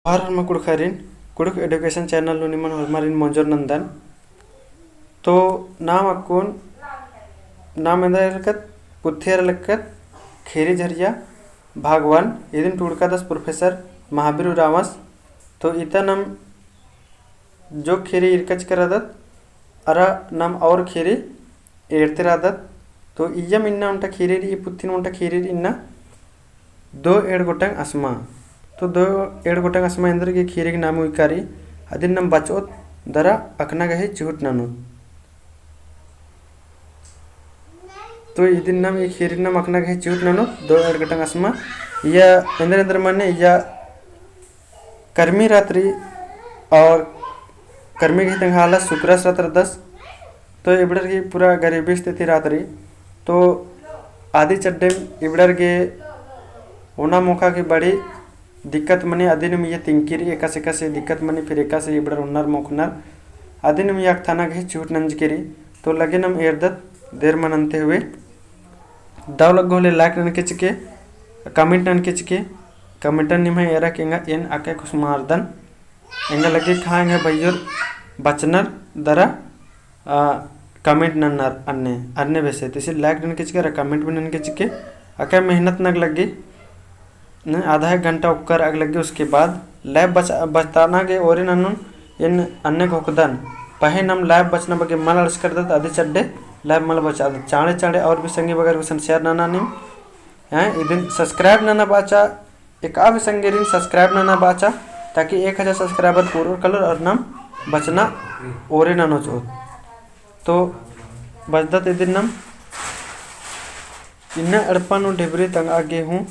Har harma kudkharin kuduk education channel nuniman harmarin monjor nandan to नाम अकुन नाम एंदरकत पुथेर लक्कत खेरी झरिया भागवान इदिन टुड़कादस professor Mahavir रामस तो इता नम जो खेरी इरकच करदत अरा नम और खेरी एर्तिरादत तो इयम इन्ना उंटा खेरी इ पुत्थिन उंटा खेरी इन्ना दो एड गोटंग अस्मा तो दो एड गोटंग अस्मा इंदर के खीरे के नाम विकारी अदिन नम बचोत दरा अकना गहे चिहुट नानु तो इदिन नम ये खीरे नम अकना गहे चिहुट नानु दो एड गोटंग अस्मा या इंदर इंदर माने या कर्मी रात्रि और कर्मी के तंग हालत शुक्रस रात्र 10 तो इबड़र की पूरा गरीबी स्थिति रात्रि तो आदि चड्डे इबड़र के ओना मौका की बड़ी दिक्कत मने अदिनम ये तिंकिर एका से दिक्कत मने फिर एका से इबड़र उन्नर मोखनर अदिनम याक थाना गहे चूट नंजकेरी तो लगे नम एरदत देर मननते हुए दाव लग होले लाइक नन के चिके कमेंट नन के चिके कमेंटन निम है एरा केंगा एन आके कुछ मारदन एंगा लगे खाएंगे भैयोर बचनर दरा कमेंट नन्नर अन्ने अन्ने वैसे तिसी लाइक नन के चिके कमेंट भी नन के चिके आके मेहनत नग लगी आधा एक घंटा उपकर अग लगे उसके बाद लैब बचताना के और इन अन्य घोकदन पहे नम लैब बचना बगे मल अड़स कर दत आधे चड्डे लैब मल बचा दत चाड़े चाड़े और भी संगी बगर वसन शेयर नाना निम हैं इदिन सब्सक्राइब नाना बाचा एक आ भी संगे रिन सब्सक्राइब नाना बाचा ताकि 1000 सब्सक्राइबर पूरा कलर और नम बचना और नानो चो तो बचदत इदिन नम इन्ना अड़पानु ढिबरी तंग आगे हूँ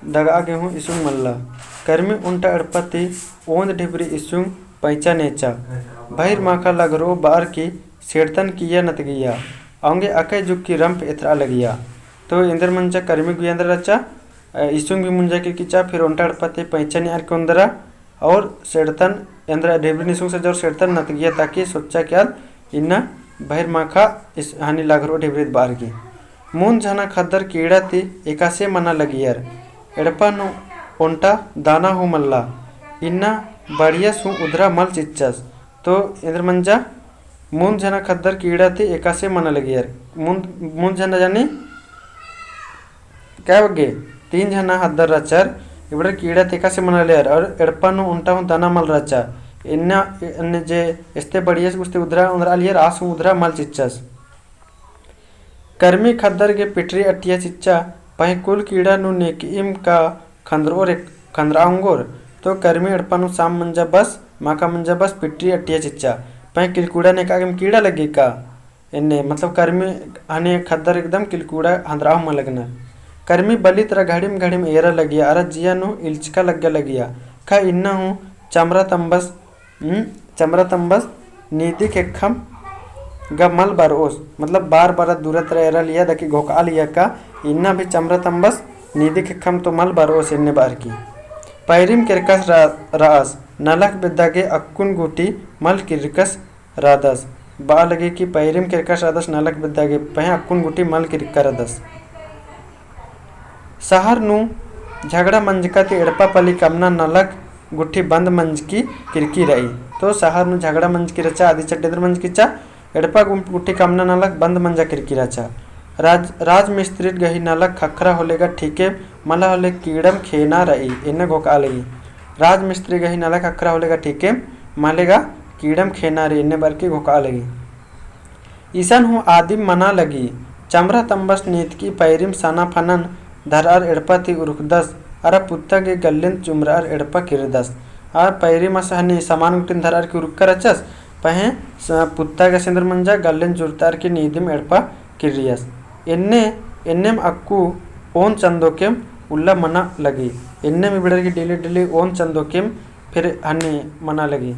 दगा गेहूँ इसुंग मल्ला कर्मी उंटा अड़पति ओंद ढिबरी इसुंग पैचा नेचा बहिर माखा लगरो बार की सेड़तन किया नत गया आंगे अकय जुग की रंप इतरा लगिया तो इंद्र मंजा कर्मी गुयंद्र रचा इसुंग भी मुंजा के किचा फिर उंटा अड़पति पैचा नियार के अंदरा और सेड़तन इंद्र ढिबरी निसुंग से जोर सेड़तन नत गया ताकि सोचा क्या इन्ना बहिर माखा इस हानि लगरो ढिबरी बार की मून झना खद्दर कीड़ा ती एकासे मना लगियर एड़पानु ओंटा दाना हो मल्ला इन्ना बढ़िया सु उधरा मल चिच्चस तो इंद्र मंजा मून जना खद्दर कीड़ा थी एकासे मन लगी यार मून जना जानी क्या बगे 3 जना हद्दर रचर इबड़ कीड़ा थे एकासे मन ले यार और एड़पानु ओंटा हूँ दाना मल रचा इन्ना अन्य जे इस्ते बढ़िया से उस्ते उधरा उधरा लियर आसु उधरा मल चिच्चस कर्मी खद्दर के पिटरी अटिया चिच्चा पह कुल कीड़ा नु नेकीम का खंद्रांगोर तो कर्मी अड़पानु साम मंजा बस माका मंजा बस पिटरी अटिया चिच्चा पह किलकूड़ा ने का कीड़ा लगे का इन्ने मतलब कर्मी हने खद्दर एकदम किलकूड़ा हंद्राव में लगना कर्मी बली तरह घड़िम एरा लगिया अरा जिया नु इल्चका लगिया खा इन्ना हूँ चमरा तंबस नीति के खम गमल बारोस मतलब बार दूर एरा लिया दकी घोका लिया का इन्ना भी चमरा तंबस नीति के खम तो मल बारोस इन्ने बार की पैरिम किरकस रास नलक बिद्दागे अक्कुन गुटी मल किरकस रादस बा लगे कि पैरिम किरकस रादस नलक बिद्दागे पह अक्कुन गुटी मल किरकरदस सहर नु झगड़ा मंजका ते एड़पा पली कमना नलक गुट्ठी बंद मंज की किरकी रही तो सहर नु झगड़ा मंज की रचा आदि चड्डेदर मंज की चा एड़पा गुट्ठी कमना नलक बंद मंजा किरकी रचा राज मिस्त्री गही नलक खखरा होलेगा ठीके मला होले कीड़म खेना रही इन्ने घोका लगी राज मिस्त्री गही नलक खखरा होलेगा ठीके मालेगा कीड़म खेना रही इन्ने बार की घोका लगी ईसन हूँ आदिम मना लगी चमरा तंबस नीत की पैरिम सना फनन धरार एड़पा थी उरुखदस अरा पुत्ता के गल्लिन चुमरार एड़पा किरदस और पैरिम असहनी समान गुटिन धरार की उरुक्कर अचस पहे पुत्ता के सिंदर मंजा गल्लिन जुरतार की नीदिम एड़पा किरियस एन्नेम अक्कू ओन चंदोकेम उल्ला मना लगी एन्ने में बिड़र की डेली ओन चंदोकेम फिर हन्नी मना लगी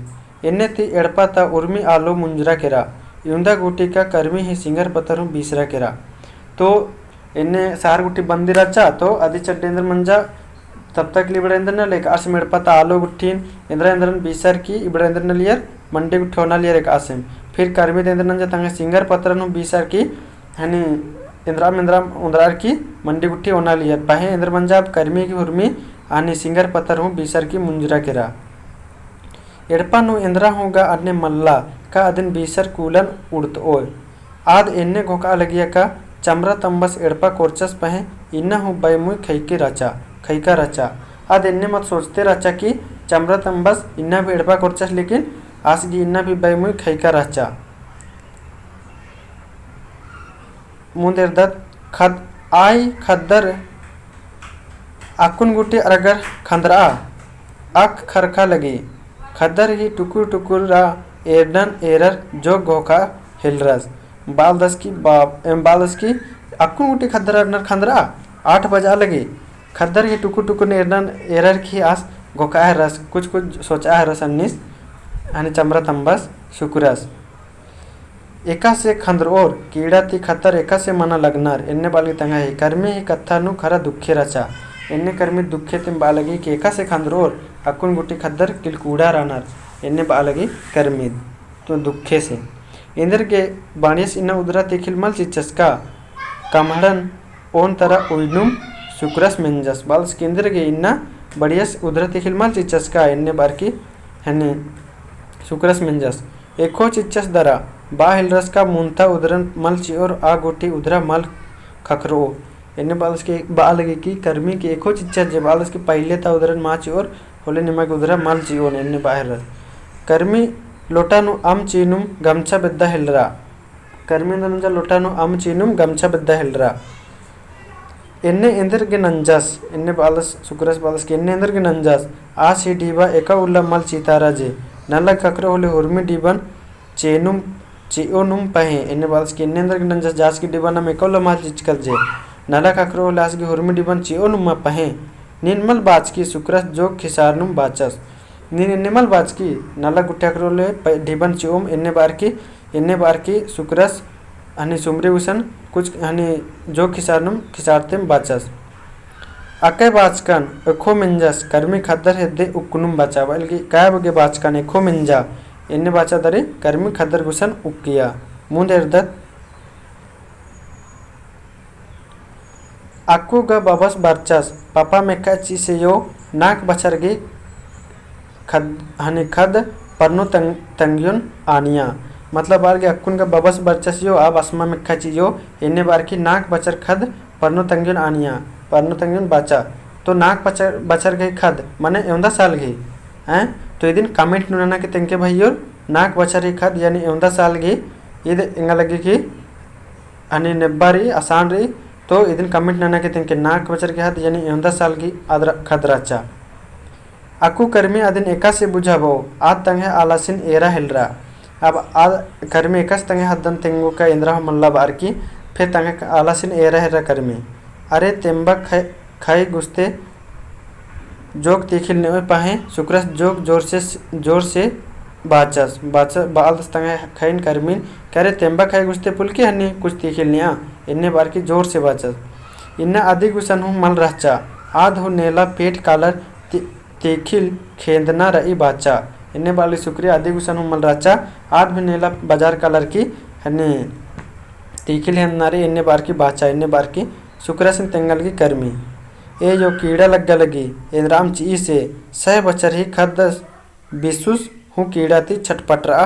एन्ने थी एड़पा था उर्मी आलो मुंजरा केरा युंदा गुटी का कर्मी ही सिंगर पत्थर हूँ बीसरा केरा तो इन्ने सार गुटी बंदी रचा तो आदि चड्डेंद्र मंजा तब तक लिबड़ेंद्र न लेकर आसम एड़पा था आलो गुट्ठीन इंद्र बीसर की इबड़ेंद्र न लियर मंडे गुट्ठी होना लियर एक आसम फिर कर्मी देंद्र नंजा तंगे सिंगर पत्थर हूँ बीसर की हनी इंद्राम उंद्रार की मंडी गुट्ठी ओना लिया पहे इंद्र मंजाब कर्मी की हुर्मी आनी सिंगर पत्थर हूँ बीसर की मुंजरा केरा एडपा इंद्रा होगा अन्य मल्ला का अदिन बीसर कूलन उड़त ओय आद एन्ने घोका लगिया का चमरा तंबस एडपा कोर्चस पहे इन्ना हूँ बैमुई खैका रचा आद एन्ने मत सोचते रचा कि चमरा तंबस इन्ना भी एडपा कोर्चस लेकिन आसगी इन्ना भी बैमुई खैका रचा मुंदेर दत खद आई खद्दर अकुन गुटी अरगर खंदरा अक खरखा लगी खद्दर ही टुकुर टुकुर रा एरडन एरर जो घोका हिलरस बालदस की अकुन गुटी खद्दर अरनर खंदरा 8 बजा लगी खद्दर ही टुकुर टुकुर एरडन एरर की आस घोका है रस कुछ सोचा है रस अन्निस आणि चमरा तंबस शुक्रस एका से खंद्र और कीड़ा ती खतर एका से मना लगनार एन्ने बालगी तंगा ही कर्मी ही कथा नु खरा दुखे रचा एन्ने कर्मी दुखे तिम बालगी कि एका से खंद्र और अकुन गुटी खद्दर किलकूड़ा रानार एन्ने बालगी कर्मी तो दुखे से इंद्र के बाणियस इन्ना उदरा तिखिल मल चिचस्का कमहड़न ओन तरह उइनुम शुक्रस मेंजस बालस केंद्र के इन्ना बढ़ियस उदरा तिखिल मल चिचस्का एन्ने बार की हन्ने शुक्रस मेंजस एको चिचस दरा बा हिलरस का मुंथा उदरन मल चिओर आ गोटी उदरा मल खखरो एन्ने बालस के बालगी की कर्मी के एको चिचस जे बालस के पहले ता उदरन मा चिओर होले निमग उदरा मल चिओन एन्ने बाहर कर्मी लोटानु अम चीनुम गमछा बेद्दा हिलरा कर्मी नंजा लोटानु अम चीनुम गमछा बेद्दा हिलरा एन्ने इंद्र के नंजास एन्ने बालस शुक्रस बालस के एन्ने इंद्र के नंजास आस ही डीबा एका उल्ला मल चीतारा जे नल्ला खखरो होले हुर्मी डीबन चेनुम चिओनुम पहे एन्ने बालस के एन्ने इंद्र के नंजास जास की डीबा नम एका उल्ला मल चिचकल जे नल्ला खखरो होले आस की हुर्मी डीबन चिओनुम पहे निनमल बाच की शुक्रस जोग खिसारनुम बाचस नीन एन्नेमल बाच की नल्ला गुट्याकरो ले डीबन चिओम एन्ने बार की शुक्रस अनि सुमरी उसन कुछ अनि जो खिसारनुम खिसारतेम बाचस अके बाचकन एखो मिंजस कर्मी खद्दर हेद्दे उक्कुनुम बाचा बल्कि काय बगे बाचकन एखो मिंजा एन्ने बाचा दरे कर्मी खद्दर गुसन उक्किया मुंद एर्दत अक्कू ग बबस बरचस पापा मेका ची से यो नाक बचरगे खद परनो तंग्युन आनिया मतलब बार के अक्कुन का बबस बरचस यो अब असमा में खची यो एन्ने बार की नाक बचर खद परनो तंग्युन आनिया परनो तंग्युन बाचा तो नाक बचर गई खद माने एवंदा साल गई हैं तो ये दिन कमेंट नुना के तेंके भाइयों नाक बचर ही खद यानी एवंदा साल गई ये इंगा लगी की अनि नेब्बारी आसान रही तो ये दिन कमेंट नुना के तेंके नाक बचर के खद यानी एवंदा साल की आदर खद राचा अकु कर्मी अदिन एका से बुझाबो आद तंगे आलासिन एरा हिलरा अब आद कर्मी एकस तंगे हदन तेंगो का इंद्रा मल्ला बार की फिर तंगे आलासिन एरा हिलरा कर्मी अरे तेंबा खाई गुस्ते जोग तीखिल ने पाहे शुक्रस जोग जोर से बाचस बालस तंगे खैन कर्मीन करे तेंबा खाई गुस्ते पुल की हन्नी कुछ तीखिल निया इन्ने बार की जोर से बाचस इन्ना आदि गुसन हूँ मल रहचा आध हो नेला पेट कालर तीखिल खेदना रही बाचा इन्ने बाली शुक्रिया आदि गुसन मल राचा आध भी नेला बाजार कलर की हन्ने तीखिल हेनारी इन्ने बार की बाचा इन्ने बार की शुक्र सिंह तेंगल की कर्मी ए जो कीड़ा लगी इंद्राम ची से सह बचर ही खदस बिसुस हूँ कीड़ा थी छटपटरा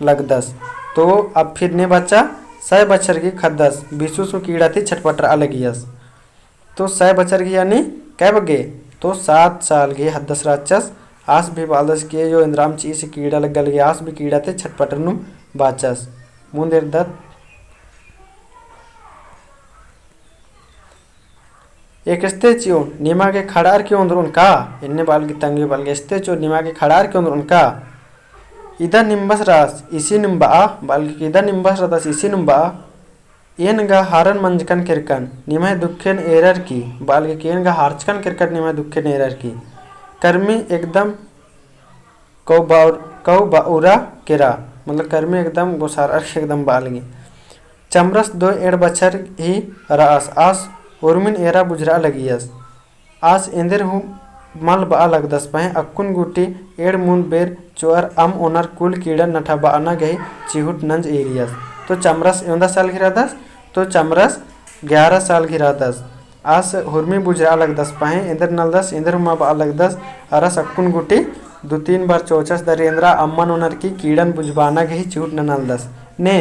लगदस तो अब फिर ने बच्चा सह बचर की खदस बिसुस हूँ कीड़ा थी छटपटरा लगियस तो सह बचर की यानी कै बगे तो 7 साल के हदस राचस आस भी बालदस के जो इंद्राम ची से कीड़ा लग गल आस भी कीड़ा थे छटपटनु बाचस मुंदेर दत्त एक स्ते चियो निमा के खड़ार के अंदर उनका इन्ने बाल की तंगे बाल के स्ते चो निमा के खड़ार के अंदर उनका इधर निम्बस रास इसी निम्बा बाल की इधर निम्बस रास इसी निम्बा येनगा हारन मंजकन किरकन निमय दुखेन एरर की बाल के येनगा हार्चकन किरकन निमय दुखेन एरर की कर्मी एकदम कौ बाउरा केरा मतलब कर्मी एकदम गोसार एकदम बालगी चमरस 2 एड़ बछर ही रास आस उर्मिन एरा बुझरा लगियस आस इंदिर हूँ मल बा लगदस पहे अक्कुन गुटी एड़ मुन बेर चोर अम ओनर कुल कीड़ा नठा बाना गई चिहुट नंज एरियस तो चमरस 11 साल गिरादस तो चमरस 11 साल गिरादस आस हुर्मी बुझरा लगदस पहे इंदर नलदस इंदर हुमा बा लगदस अरस अक्कुन गुटी दो तीन बार चौचस दरेंद्रा अम्मन उनर की कीड़न बुझबाना गही चूट ननलदस ने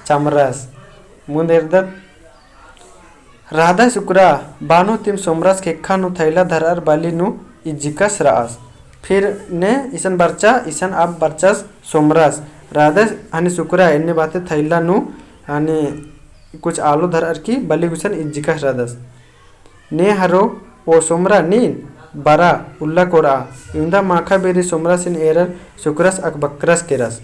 चमरस मुंदेरदत राधा शुक्रा बानो तिम सोमरस खेखा नु थैला धरर बाली नु इजिकस रास फिर ने इसन बर्चा इसन अब बर्चस सोमरस राधा हनी शुक्रा इन्ने बातें थैला नु हनी कुछ आलू धरर की बली गुसन इजिकस रादस ने हरो ओ सोमरा नीन बरा उल्ला कोरा इंदा माखा बेरी सोमरस इन एरर शुक्रस अकबक्रस केरस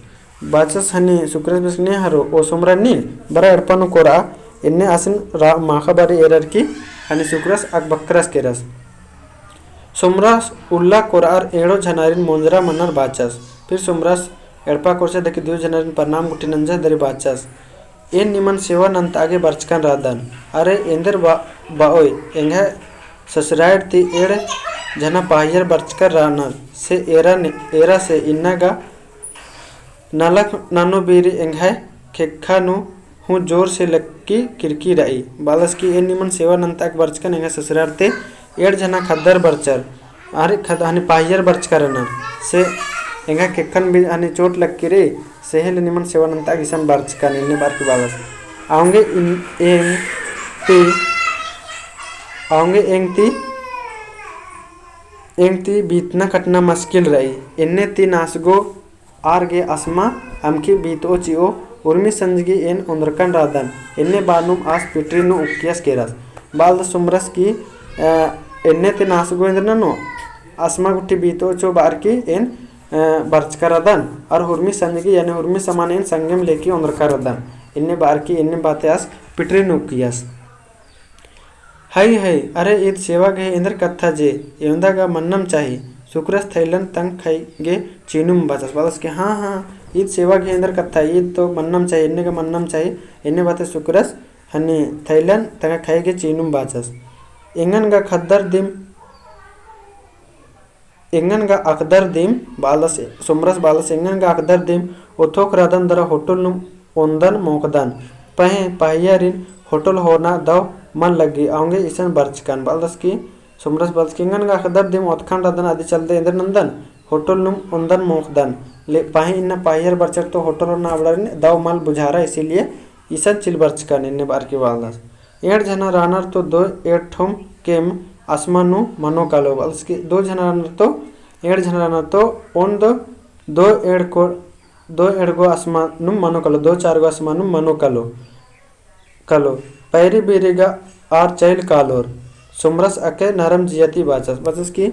बाचस हनी शुक्रस बस ने हरो ओ सोमरा नीन बरा एडपनु कोरा इन्ने असन माखा बारी एरर की हनी शुक्रस अकबक्रस केरस सोमरस उल्ला कोरार एड़ो झनारिन मोंजरा मनर बाचस फिर सोमरस एड़पा कोरसे देखि दियो झनारिन प्रणाम गुटी नंजा दरी बाचस एन निमन सेवा नंत आगे बर्चकन रादन अरे इंदर बाओय एंगे ससराइड ती एड़ जना पाहियर बर्चकर रानर से एरा से इन्नागा नलक नानो बीरी एंगे खेखा नु हूँ जोर से लक्की किरकी रही बालस की एन निमन सेवा नंताक बर्चकन एंगे ससराइड ते एड़ जना खद्दर बर्चर अरे हनी पाहियर बर्चकर रानर से एंगा खेखन भी हनी चोट लक्की रे सेहल निमन सेवा नंताक इसन बर्चकन इन्ने बार की बालस आऊंगे एंगती बीतना कटना मुश्किल रही इन्ने ती नासगो आर गे अस्मा अमकी बीतो चिओ उर्मी संजगी एन उंदरकन रादन इन्ने बानुम आस पिटरी नु उक्कियस केरस बाल सुमरस की इन्ने ती नासगो इंद्रनो अस्मा गुट्टी बीतो चो बार की एन बर्चकरदन और हुर्मी संजगी यानी हुर्मी समान एन संगम लेके उंदरकरदन इन्ने बार की इन्ने बातें आस पिटरी नु उक्कियस हाई हाई अरे ईद सेवा गे इंद्र कथा जे एवंदा का मन्नम चाहिए शुक्रस थैलन तंग खाई गे चीनुम बचस बालस के हाँ ईद सेवा गे इंद्र कथा ईद तो मन्नम चाहिए इन्ने का मन्नम चाहिए इन्ने बातें शुक्रस हनी थैलन तंग खाई गे चीनुम बचस इंगन का खद्दर दिम इंगन का अकदर दिम बालस सुमरस बालस इंगन का अकदर दिम उथोक रादन दरा होटल नुम ओंदन मोकदन पहे पाहियारिन होटल होना दव मन लगी आऊंगे ईसन बर्चकन बालस की सुमरस बालस किंगन का खदर दिम ओतखान रादन आदि चलते इंद्र नंदन होटल नुम उंदन मोखदन ले पाही इन्ना पाहियर बर्चर तो होटल ना आवड़न दव मल बुझारा इसीलिए ईसन चिल बर्चकन इन्ने बार की बालस एड़ जना रानर तो दो एड़ ठुम केम आसमानु मनो कालो बालस की दो जना रानर तो एड़ जना रानर तो ओन दो एड़ गो आसमानु मनो कालो दो चार गो आसमानु मनो कालो पैरी बीरेगा आर चैल कालोर सुमरस अके नरम जियती बाचस बचस की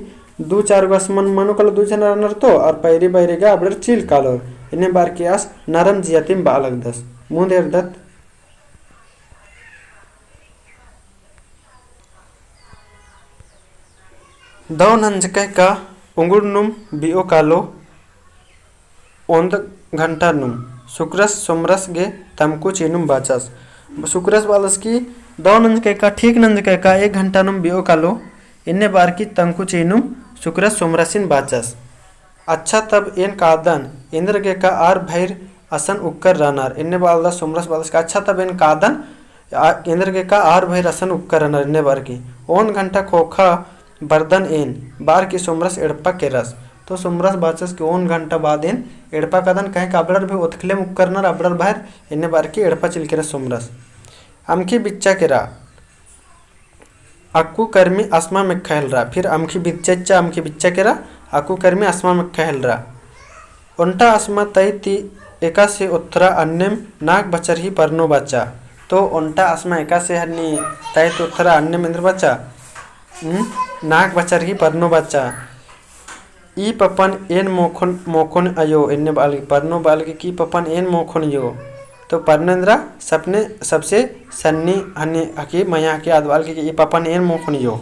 दो चार गो आसमान मनो कालो दो जना रानर तो और पैरी बैरेगा अबड़र चील कालोर इन्हें बार की आस नरम जियती बालक दस मुंदेर दत्त दो नंजके का उंगुर नुम बिओ कालो ओंद घंटा नुम शुक्रस सुमरस गे तमको चीनुम बाचस शुक्रस बालस की दो नंजके का ठीक नंजके का 1 घंटा नुम बिओ कालो इन्ने बार की तंकु चीनुम शुक्रस सुमरसिन बाचस अच्छा तब इन कादन इंद्र के का आर भैर असन उक्कर रानार इन्ने बाल सुमरस बालस का अच्छा तब इन कादन इंद्र के का आर भैर असन उक्कर रानार इन्ने बार की 1 घंटा खोखा बर्दन एन बार की सुमरस एड़पा के रस तो सुमरस बाचस के 1 घंटा बाद इन एड़पा कदन कहे अबड़र भी उतखले मुक्करनर अबड़र बाहर इन्ने बार की एड़पा चिलकेरा सुमरस अमखी बिच्चा केरा अक्कू कर्मी आसमा में खेल रहा फिर अमखी बिच्चा अमखी बिच्चा केरा अक्कू कर्मी आसमा में खेल रहा उल्टा आसमा तय ती एका से उत्तरा अन्यम नाक बचर ही परनो बच्चा तो उल्टा आसमा एका से हन्नी तय तो उत्तरा अन्यम इंद्र बच्चा नाक बचर ही परनो बच्चा ई पपन एन मोखन अयो इन्ने बाल परनो बाल की पपन एन मोखन यो तो परनेन्द्रा सपने सबसे सन्नी हन्नी हकी मया के आदवाल की ई पपन एन मोखन यो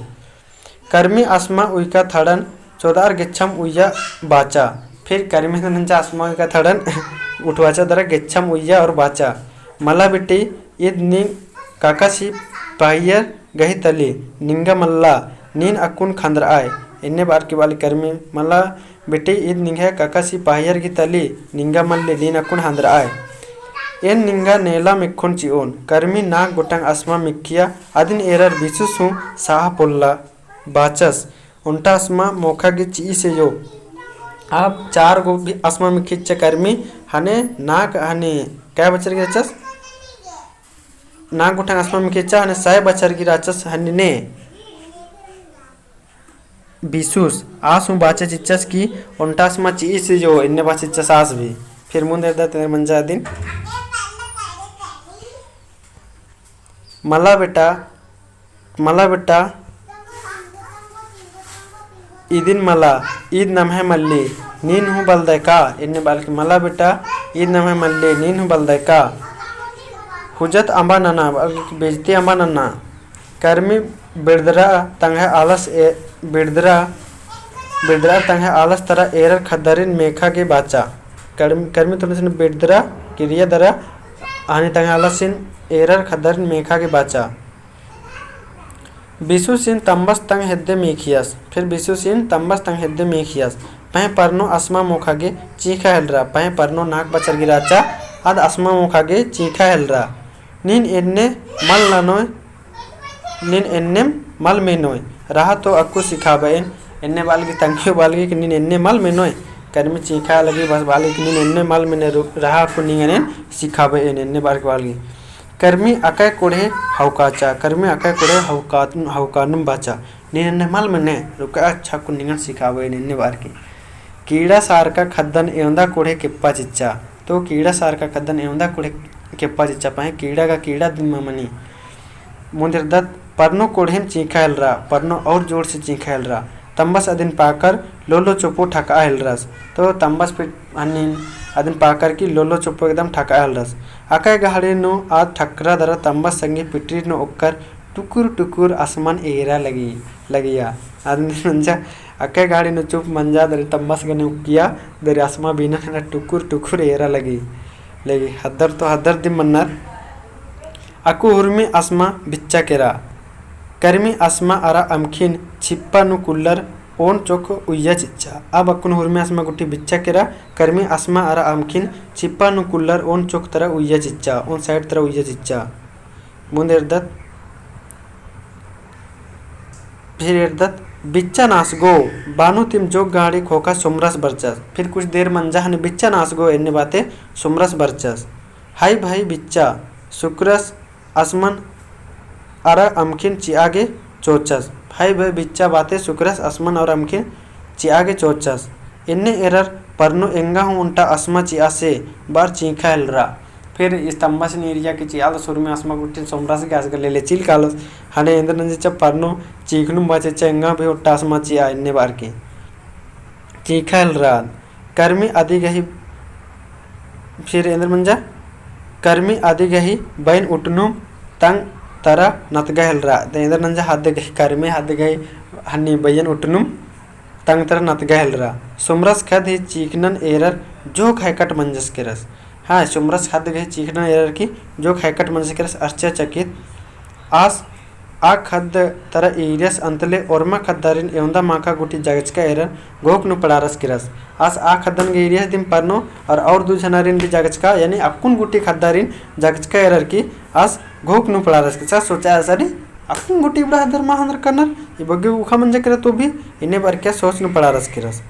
कर्मी आसमा उइका थड़न चौदार गिच्छम उइया बाचा फिर कर्मी नंचा आसमा उइका थड़न उठवाचा दरा गिच्छम उइया और बाचा मला बिट्टी ईद निंग काकासी पाहियर गही तली निंगा मल्ला नीन अकुन खंद्र आय इन्ने बार की वाली कर्मी मला बेटी ईद निंगा काकासी पाहियर की तली निंगा मल्ले नीन अकुन हंद्र आय एन निंगा नेला मिक्खुन चिओन कर्मी नाक गोटंग आसमा मिक्किया अदिन एरर बिसुसु साह पोल्ला बाचस उल्टा आसमा मोखा की ची से यो अब 4 गो भी आसमा में खींच कर्मी हने नाक हने क्या बचर की रचस नाक गुठा आसमा में खींचा हने 100 बचर की राचस हने ने बिसूस आसु बाचे चिच्चस की उन्टास मा चीस जो इन्ने बाचे चिच्चस आस भी फिर मुंदे दा तेरे मंजा दिन मला बेटा ईदिन मला ईद नम्हे मल्ली नीन हूँ बलदय का इन्ने बालकी मला बेटा ईद नम्हे मल्ली नीन हूँ बलदय का हुजत अंबा नन्ना बेजती अंबा नन्ना कर्मी बिड़दरा तंगे आलस बिड़दरा तंगे आलस तरह एरर खदरिन मेखा के बाचा कर्मी तुलसिन बिड़दरा क्रिया दरा आने तंगे आलसिन एरर खदरिन मेखा के बाचा बिसुसिन तंबस तंग हेद्दे मेखियास फिर बिसुसिन तंबस तंग हेद्दे मेखियास पह परनो असमा मोखागे चीखा हेलरा पह परनो नाक बचर गिराचा अद असमा मोखागे चीखा हेलरा नीन एन्ने मल ननोय नीन एन्ने मल मेनोय रहा तो अक्कू सिखाबेन एन्ने बालगी तंगियो बालगी कि नीन एन्ने मल मेनोय कर्मी चीखा लगी बस बालगी कि नीन एन्ने मल मेने रहा अक्कू नींगने सिखाबेन एन्ने बालगी कर्मी अकय कोढ़े हवकाचा कर्मी अकय कोढ़े हवकानुम बाचा नीन मल मने रुका अच्छा को निंगन सिखावे निन्ने बार की कीड़ा सार का खद्दन एवंदा कोढ़े केप्पा चिच्चा तो कीड़ा सार का खद्दन एवंदा कोढ़े केप्पा चिच्चा पाए कीड़ा का कीड़ा दिन मनी मुंदिर दत्त परनो कोढ़ेन चीखा हेलरा परनो और जोर से चीखा हेलरा तंबस अदिन पाकर लोलो चोपो ठका हेलरस तो तंबस फिर अनिन अदिन पाकर की लोलो चोपो एकदम ठका हेलरस अकय गहड़े नो आज ठकरा दरा तंबस संगे पिटरी नो ओक्कर टुकुर टुकुर आसमान एरा लगिया आदमी मंजा अकय गाड़ी नो चुप मंजा दरे तंबस गने उकिया दरे आसमा बिना ना टुकुर टुकुर एरा लगी हद्दर तो हद्दर दिम मन्नर अकु हुरमी आसमा बिच्चा केरा कर्मी आसमा अरा अमखिन छिप्पा नु कुल्लर ओन चोक उय्या चिच्चा अब अक्कुन हुरमी आसमा गुट्टी बिच्चा केरा कर्मी आसमा अरा अमखिन छिप्पा नु कुल्लर ओन चोक तरह उय्या चिच्चा ओन साइड तरह उय्या चिच्चा मुंद एर्दत फिर एर्दत बिच्चा नास गो बानु तिम जोग गाड़ी खोका सोमरस बरचस फिर कुछ देर मंजा हने बिच्चा नास गो एन्ने बाते सोमरस बरचस हाय भाई बिच्चा शुक्रस आसमान अरा अमखिन चिआगे चोचस भाई भाई बिच्चा बाते शुक्रस आसमान और अमखिन चिआगे चोचस इन्ने एरर परनो एंगा हूँ उन्टा असमा चिआ से बार चीखा हेलरा फिर इस तंबस एरिया की चियाल सुर में आसमा गुट्टी सोमरस गैस कर ले चिल कालस हने इंद्र नंजे परनो चीखनु बाचे चंगा भी उट्टा असमा चिआ इन्ने बार की चीखा हेलरा कर्मी आदि गही फिर इंद्र मंजा कर्मी आदि गही बैन उठनु तंग तरा नतगा हेलरा इंद्र नंजा हाथ गही कर्मी हाथ गही हन्नी बैन उठनु तंग तरह नतगा हेलरा सोमरस खद ही चीखनन एरर जो खैकट मंजस के रस हाँ सोमरस खद गही चीखनन एरर की जो खैकट मंजस के रस आश्चर्यचकित आस आ खद तरह एरियस अंतले ओरमा खद्दारिन एवंदा माका गुटी जगच का एरर गोक नु पड़ारस के रस आस आ खद्दन के एरियस दिन परनो और दो जनारिन भी जगच का यानी अक्कुन गुटी खद्दारिन जगच का एरर की आस गोक नु पड़ारस के साथ सोचा ऐसा नहीं अक्कुन गुटी बड़ा हदर महांदर करनर ये बग्गे उखा मंजा करे तो भी इन्हें बार क्या सोच नु पड़ारस के रस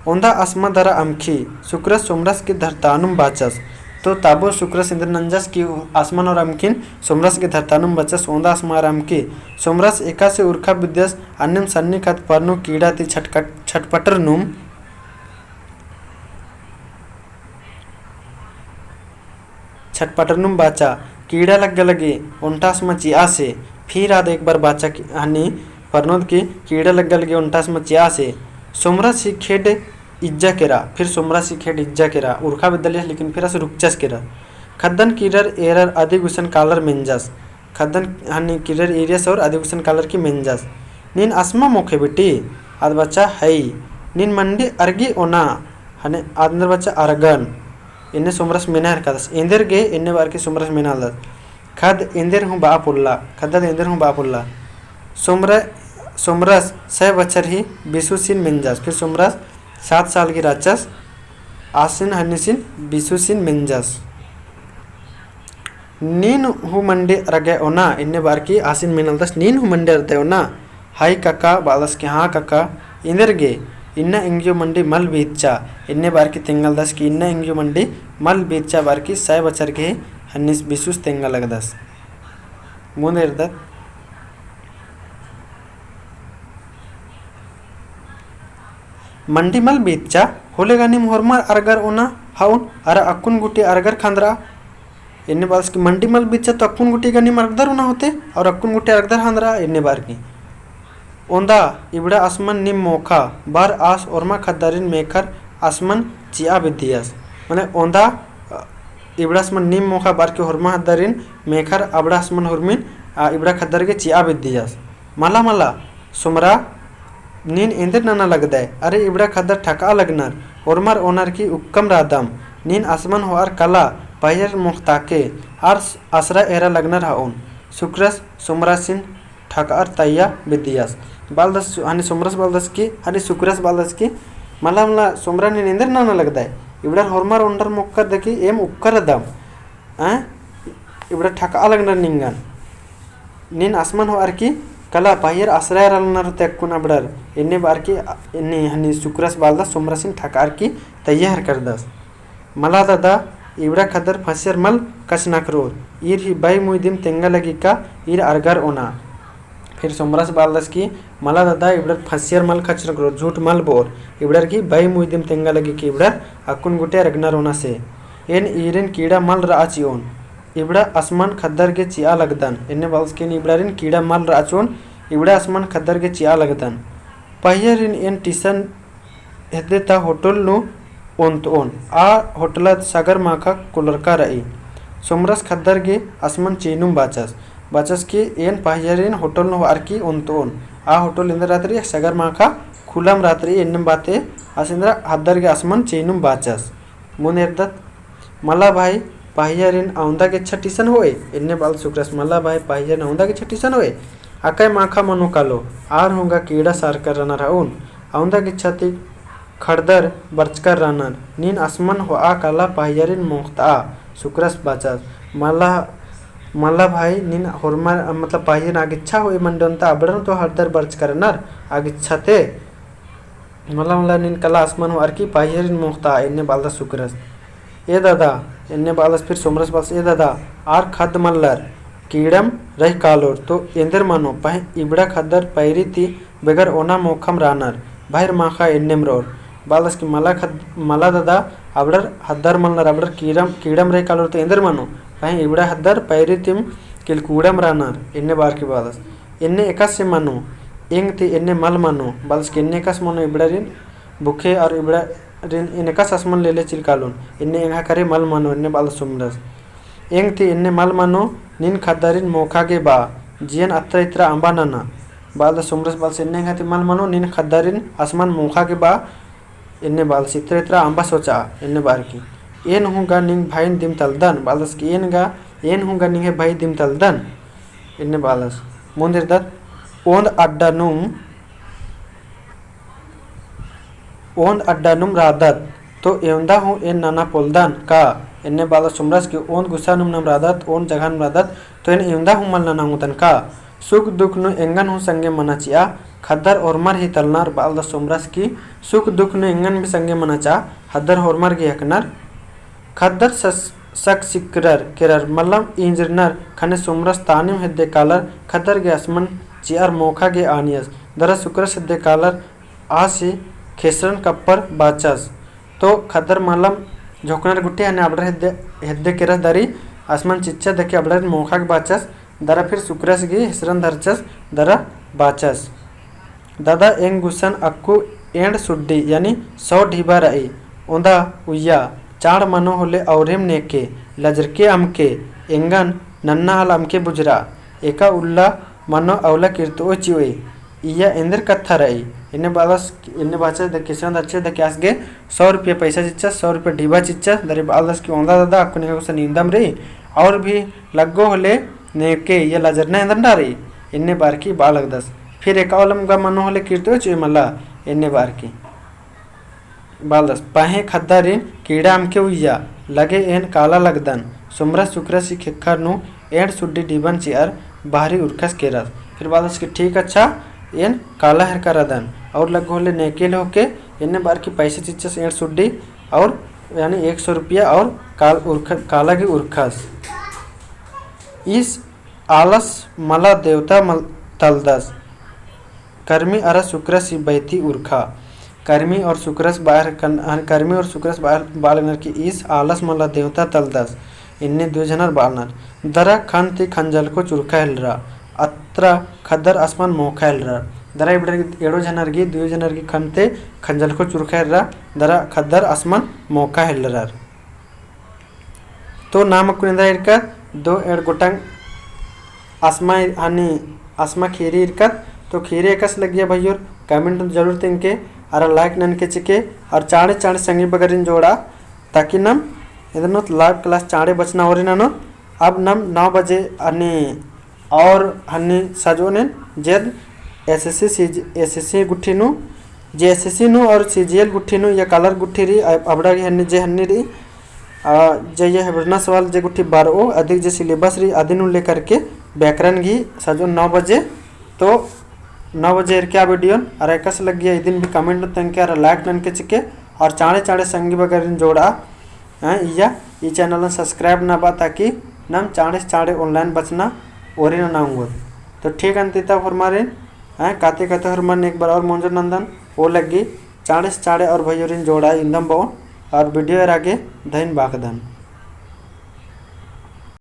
ओंदा अस्मा दरा अमखी शुक्रस सोमरस की धरतानुम बाचस तो ताबो शुक्रस इंद्र नंजस की आसमान और अमकिन सोमरस के धरतानुम बचस ओंदा अस्मा अमकी सोमरस एका से उर्खा विद्यस अन्यम सन्नी खत परनु कीड़ा ती छटपटर नुम छटपटरनुम बाचा कीड़ा लगे उन्टास मचिया से फिर आद एक बार बाचा हनी परनोद की कीड़ा लगे उन्टास मचिया से सोमरस ही खेड इज्जा केरा फिर सोमरस ही खेड इज्जा केरा उर्खा विद्यालय लेकिन फिर रुकचस केरा खद्दन कीरर एरर आदिगुसन कालर मेंजस खद्दन हनी कीरर एरियस और आदिगुसन कालर की मेंजस नीन आसमा मोखे बेटी आद बच्चा है नीन मंडी अर्गी ओना हने आदर बच्चा अरगन इन्हें सोमरस मेना हरकदस इंदर गे इन्हें बार की सोमरस मेना दस खद इंदर हूँ बापुल्ला खद्दन इंदर हूँ बापुल्ला सोमरस 6 बच्चर ही बिसुसिन मेंजस फिर सोमरस 7 साल की राचस आसिन हनिसिन बिसुसिन मेंजस नीन हूँ मंडे रगे ओना इन्हें बार की आसिन मेनल दस नीन हूँ मंडे रते ओना हाई काका बालस के हाँ काका इंदर गे इन्न इंग्यो मंडी मल बीच्चा इन्ने बार की तेंगल दस की इन्न इंग्यो मंडी मल बीच्चा बार की 100 बचर के हन्निस बिसूस तेंगल लगदस ಮುಂದೆ ಇರ್ತದೆ मंडी मल बीच्चा होलेगा निम होरमार अरगर ओना हाउन अरा अक्कुन गुटी अरगर खांदरा इन्ने बार की मंडी मल बीच्चा तो अक्कुन गुटी का निम अरगदर ओना होते और अक्कुन गुटी अरगदर खांदरा इन्ने बार की ओंदा इबड़ा आसमान निम मोखा बार आस ओरमा खद्दारिन मेकर आसमान चिया बिदियास माने ओंदा इबड़ा आसमान निम मोखा बार के होरमा खद्दारिन मेकर अबड़ा आसमान होरमिन इबड़ा खद्दार के चिया बिदियास मला मला सुमरा नीन इंदर नाना लगदा अरे इबड़ा खद्दर ठका लगनर ओरमार ओनर की उक्कम रादम नीन आसमान होआर कला पायर मुख्ताके आर आसरा एरा लगनर हाउन शुक्रस सुमरासिन ठकार तैया बिदियास बालदस हानि सुमरस बालदस की हानि शुक्रस बालदस की मला मला सुमरा नीन इंदर नाना लगदा इबड़ा होरमार ओनर मुक्कर देखी एम उक्कर दम इबड़ा ठका लगनर निंगन नीन आसमान होआर की कला पाहियर आश्रय रलनर तेक्कुन अबडर इन्ने बार की इन्ने हनी शुक्रस बालदा सोमरसिन ठकार की तैयार कर दस मला दादा इबड़ा खदर फसियर मल कचना करो ईर ही बाई मुइदिम तेंगा लगी का ईर अरगर ओना फिर सोमरस बालदस की मला दादा इबड़ा फसियर मल कचना करो झूठ मल बोर इबड़र की बाई मुइदिम तेंगा लगी की इबड़र अक्कुन गुटे रगनर ओना से इन ईरन कीड़ा मल राचियोन इबड़ा आसमान खद्दर के चिया लगदन इन्ने बाल्स के इबड़ारिन कीड़ा मल राचोन इबड़ा आसमान खद्दर के चिया लगदन पहियरिन इन टीसन हेदेता होटल नु ओन आ होटल सागर माखा कुलरका रही सोमरस खद्दर के आसमान चेनुम बाचस की एन पहियरिन होटल नु आरकी ओन आ होटल इंदर रात्रि सागर माखा खुलम रात्रि इन्नम बाते आसिंद्र हद्दर के आसमान चेनुम बाचस मुनेरदत मला भाई पाहियारिन औंदा के छटीसन होए इन्ने बाल शुक्रस मला भाई पाहियारिन औंदा के छटीसन होए आकाय माखा मनो कालो आर होगा कीड़ा सार कर रनर हाउन औंदा के छती खड़दर बरचकर रनर नीन आसमान हो आ काला पाहियारिन मोख्ता शुक्रस बाचस मला भाई नीन होरमा मतलब पाहियारिन आगिच्छा होए मंडंता अबड़न तो हरदर बरचकर नर आगिच्छाते मला नीन काला आसमान हो आरकी पाहियारिन मोख्ता इन्ने बालदा शुक्रस ए दादा इन्ने बालस फिर सोमरस बालस ए दादा आर खद मल्लर कीड़म रह कालोर तो इंदर मानो पह इबड़ा खद्दर पैरी ती बेगर ओना मोखम रानर बाहर माखा इन्नेम रोर बालस की मला दादा अबड़र हद्दर मल्लर अबड़र कीड़म रह कालोर तो इंदर मानो पह इबड़ा हद्दर पैरी तिम किल कूड़म रानर इन्ने बार की बालस इन्ने एकस से मानो इंग ती इन्ने मल मानो बालस की इन्ने एकस मानो इबड़रिन बुखे और इबड़ा इन्ने कस आसमान ले चिलकालून इन्ने इंगा करे मल मानो इन्ने बाल सुमरस इंग थी इन्ने मल मानो निन खद्दारिन मोखा के बा जियन अत्र इत्रा अंबा नाना बाल सुमरस बाल से इन्ने खाती मल मानो निन खद्दारिन आसमान मोखा के बा इन्ने बाल से इत्रा अंबा सोचा इन्ने बार की एन होगा निंग भाई दिम तलदन बालस की एन होगा निंगे भाई दिम तलदन इन्ने बालस मुंदिर दत ओंद अड्डा नुम रादत तो एवंदा हूँ एन नाना पोलदान का इन्ने बाला सुमरस की ओंद गुस्सा नुम नम रादत ओंद जगह नुम रादत तो इन एवंदा हूँ मल नाना मुतन का सुख दुख नु एंगन हूँ संगे मनाचिया खद्दर ओरमर ही तलनार बालदा सुमरस की सुख दुख नु एंगन भी संगे मनाचा हद्दर होरमर की हकनर खद्दर सक सिकरर किरर मल्लम इंजरनर खने सुमरस तानिम हिद्दे कालर खद्दर के आसमान चियार मोखा के आनियस दर शुक्रस हिद्दे कालर आसी खेसरन कप्पर बाचस तो खद्दर मल्लम झोकनर गुट्टी हने अबड़र हेद्दे किरस दरी आसमान चिच्चा देखे अबड़र मोखा के बाचस दरा फिर शुक्रस की हेसरन धरचस दरा बाचस दादा एंग गुसन अक्कू एंड सुड्डी यानी 100 ढीबा रही ओंदा उया चाड़ मनो होले औरेम नेके लजरके अमके एंगन नन्ना हल अमके बुजरा एका उल्ला मनो अवला कीर्तो चिवे इया इंदर कत्था रही इन्ने बाचस द किसान अच्छे द क्यासगे 100 रुपये पैसा चिच्चा 100 रुपये ढीबा चिच्चा दरे बालस की ओंदा दादा अक्कू नेका कुछ नींदम रही और भी लगो होले नेके ये लजरना इंदर रही इन्ने बार की बालक दस फिर एकावलम का मनो होले कीर्तो चिवे मल्ला इन्ने बार की बालदस पाहे खद्दारिन कीड़ा अमके उइया लगे एन काला लगदन सुमरस शुक्रस खेखर नु एंड सुड्डी डीबन चियर बाहरी उर्खस केरस फिर बालदस की ठीक अच्छा एन काला हर करदन और लग होले नेकेल होके इन्ने बार की पैसे चिच्चस एड़ सुड्डी और यानी 100 रुपया और काला की उर्खस इस आलस मला देवता तलदस कर्मी अरा शुक्रस बैती उर्खा कर्मी और शुक्रस बालनर की इस आलस मला देवता तलदस इन्ने 2 जनर बालनर दरा खंति खंजल को चुरखा हेलरा अत्र खदर आसमान मोखा हेलरा दरा एड़ो जनर की 2 जनर की खंते खंजल को चुरखा हेलरा दरा खदर आसमान मोखा हेलरा तो नामक इरका 2 एड़ गोटंग आसमा हानि आसमा खीरी इरकत तो खीरे एकस लगिया भैया कमेंट जरूर तिनके और लाइक नन के चिके और चाड़े चाड़े संगी बगरिन जोड़ा ताकि नम इधर लाइव क्लास चाड़े बचना और ननो अब नम 9 बजे अन्य और हन्नी सजोने जेद एसएससी गुट्ठी नु जे एसएससी नु और सीजीएल गुट्ठी नु या कलर गुट्ठी री अबड़ा की हन्नी जे हन्नी री जे ये हेबरना सवाल जे गुट्ठी 12 अधिक जे सिलेबस री आदि नु लेकर के व्याकरण की सजो 9 बजे तो 9 बजे क्या वीडियो और एकस लग गया दिन भी कमेंट तंके और लाइक नन के चिके और चाड़े चाड़े संगी वगैरह जोड़ा या ये चैनल सब्सक्राइब ना बा ताकि नम चाड़े चाड़े ऑनलाइन बचना और ना होंगे तो ठीक अंतिता फरमारे काते काते हरमन एक बार और मोंजर नंदन वो लगी चाड़े चाड़े और भैया जोड़ा इंदम बो और वीडियो आगे धन बाकदन।